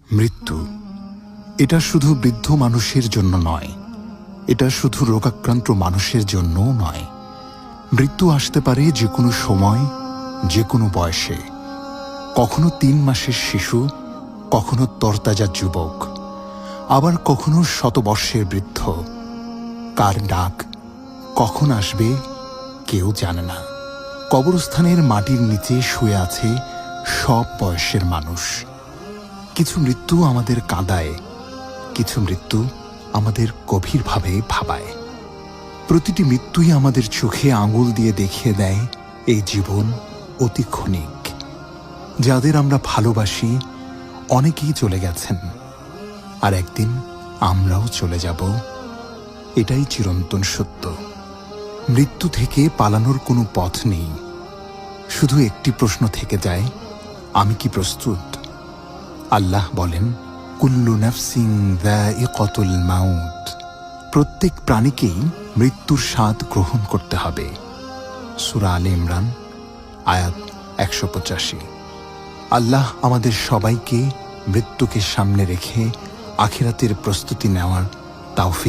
মৃত্যু এটা শুধু বৃদ্ধ মানুষের জন্য নয়, এটা শুধু রোগাক্রান্ত মানুষের জন্যও নয়। মৃত্যু আসতে পারে যে কোনো সময়, যে কোনো বয়সে। কখনো 3 মাসের শিশু, কখনো তরতাজা যুবক, আবার কখনো শতবর্ষের বৃদ্ধ। কার ডাক কখন আসবে কেউ জানে না। কবরস্থানের মাটির নিচে শুয়ে আছে সব বয়সের মানুষ। কিছু মৃত্যু আমাদের কাঁদায়, কিছু মৃত্যু আমাদের গভীরভাবে ভাবায়। প্রতিটি মৃত্যুই আমাদের চোখে আঙুল দিয়ে দেখিয়ে দেয় এই জীবন অতি ক্ষণিক। যাদের আমরা ভালোবাসি অনেকেই চলে গেছেন, আর একদিন আমরাও চলে যাব। এটাই চিরন্তন সত্য। মৃত্যু থেকে পালানোর কোনো পথ নেই। শুধু একটি প্রশ্ন থেকে যায়, আমি কি প্রস্তুত? আল্লাহ বলেন, কুল্লু নাফসিন যায়িকাতুল মাউত। প্রত্যেক প্রাণীকেই মৃত্যুর স্বাদ গ্রহণ করতে হবে। সূরা আলে ইমরান আয়াত 185। আল্লাহ আমাদের সবাইকে মৃত্যুকে সামনে রেখে আখিরাতের প্রস্তুতি নেওয়ার তাওফিক